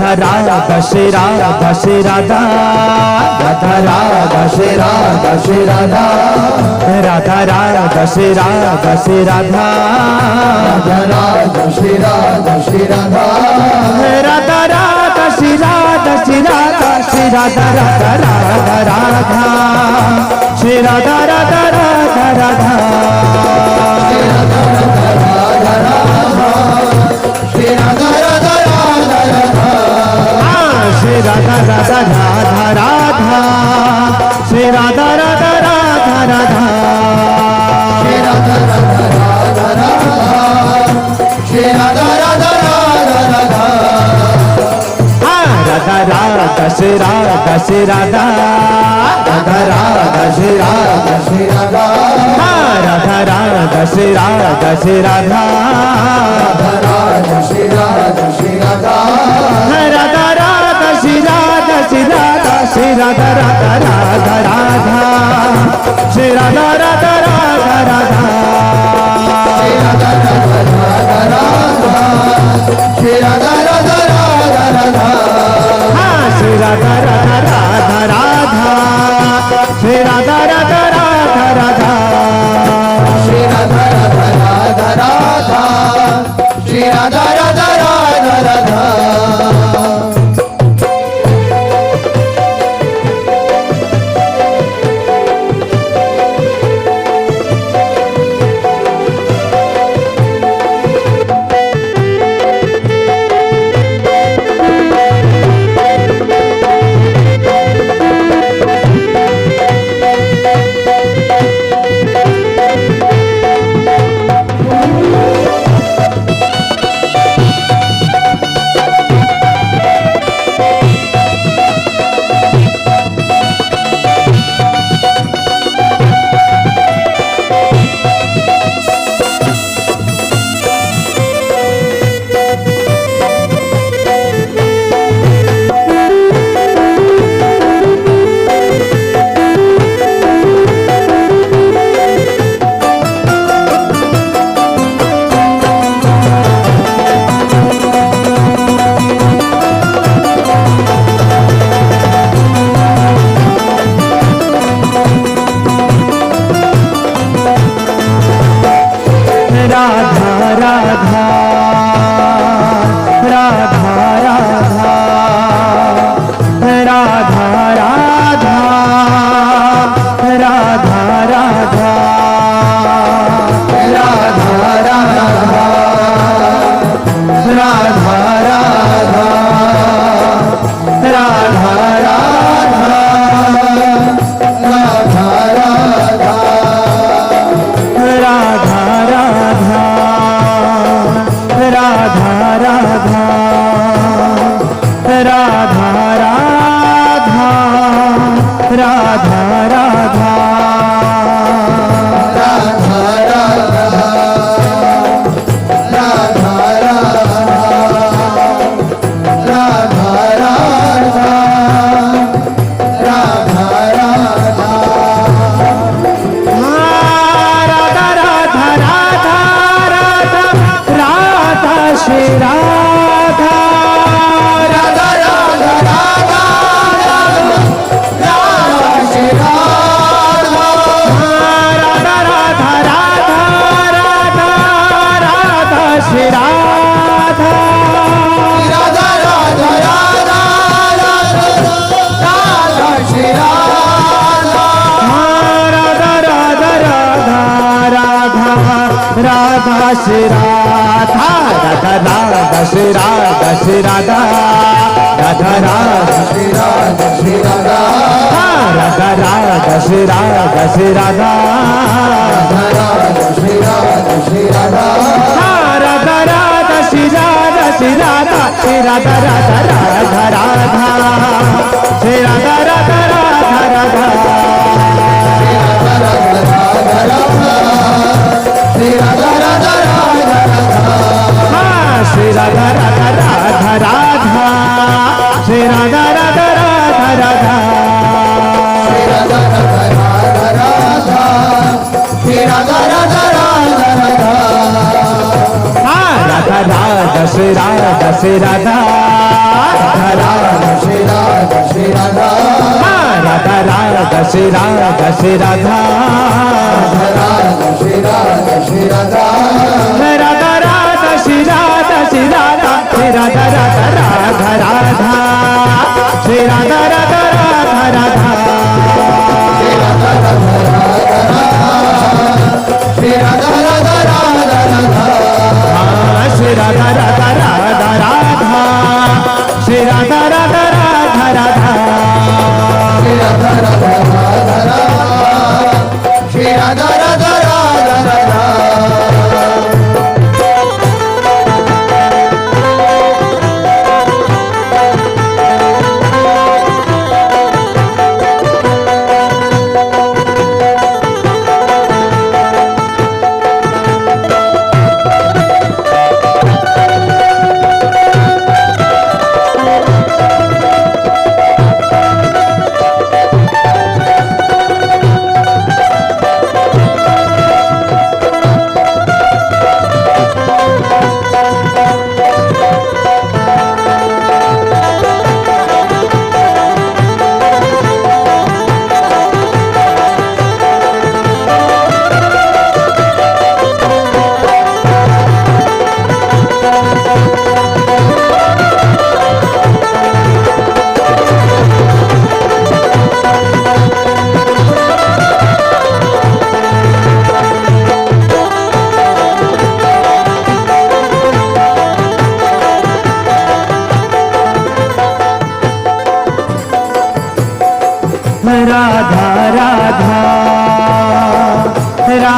Radha Radha Shri Radha Shri Radha Radha Radha Shri Radha Shri Radha Radha Radha Shri Radha Shri Radha Radha Radha Shri Radha Shri Radha Radha Radha Shri Radha Shri Radha Shri Radha Radha Radha Radha Shri Radha Radha Radha Radha Shri Radha Radha Radha Radha Shri Radha Radha Radha Radha Shri Radha Radha Radha Radha Shri Radha Radha Radha Radha Shri Radha Radha Radha Radha Shri Radha Radha Radha Radha Radha Radha Shri Radha Shri Radha Radha Radha Shri Radha Shri Radha Radha Radha Shri Radha Shri Radha Radha Radha Shri Radha Shri Radha Radha Radha Shri Radha Shri Radha Shri Radha Radha Radha Radha Shri Radha Radha Radha Radha Shri Radha Radha Radha Radha Shri Radha Radha Radha Radha Shri Radha Radha Radha Radha Shri Radha Radha Radha Radha Shri Radha Radha Radha Radha Shri Radha Radha Radha Radha Shri Radha Radha Radha Shri Radha Shri Radha Radha Radha Shri Radha Shri Radha Radha Radha Shri Radha Shri Radha Radha Radha Shri Radha Shri Radha Radha Radha Shri Radha Shri Radha Shri Radha Radha Radha Radha Shri Radha Radha Radha Radha Shri Radha Radha Radha Radha Shri Radha Radha Radha Radha Shri Radha Radha Radha Radha Shri Radha Radha Radha Radha Shri Radha Radha Radha Radha Shri Radha Radha Radha Radha Radha Radha Shri Radha Shri Radha Radha Shri Radha Shri Radha Radha Radha Shri Radha Shri Radha Radha Shri Radha Shri Radha Radha Radha Shri Radha Shri Radha Shri Radha Radha Radha Radha Shri Radha Radha Radha Radha Shri Radha Radha Shri Radha Radha Radha Radha Shri Radha Radha Radha Radha Shri Radha Radha Radha Radha Shri Radha Radha Radha Radha Shri Radha Radha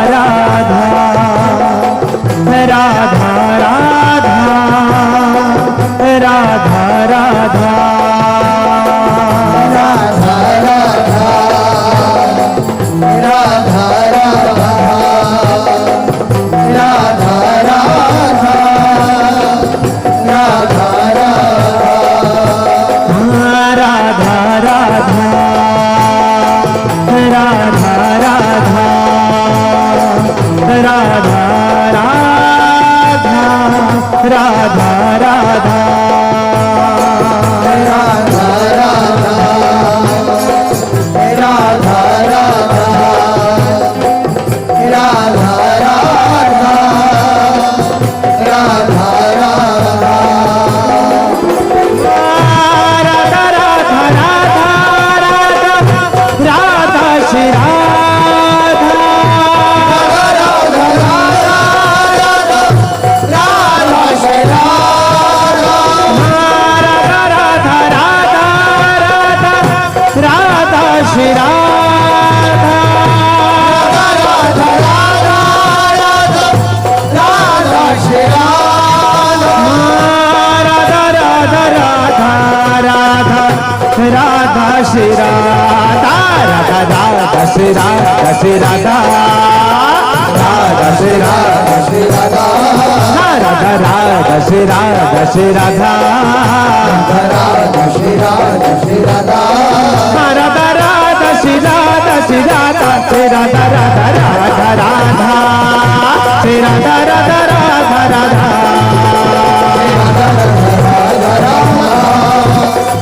Radha Radha Radha Radha Radha Radha Radha Radha Radha Radha Shri Radha Radha Radha Shri Radha Shri Radha Radha Shri Radha Shri Radha Radha Radha Shri Radha Shri Radha Radha Shri Radha Shri Radha Radha Radha Shri Radha Shri Radha Shri Radha Radha Radha Radha Shri Radha Radha Radha Radha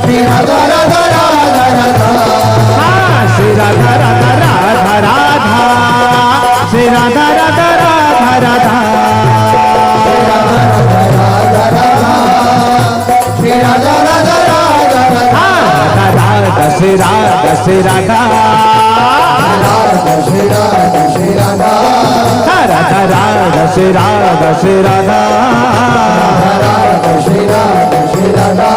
Shri Radha Radha Shri Radha Radha Radha Radha Shri Radha Radha Radha Radha Shri Radha Radha Radha Radha Shri Radha Shri Radha Shri Radha Shri Radha Radha Radha Shri Radha Shri Radha Shri Radha Shri Radha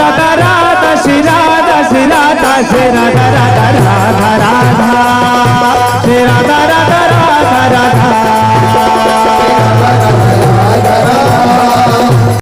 Radha Radha Shri Radha Shri Radha Shri Radha Radha Radha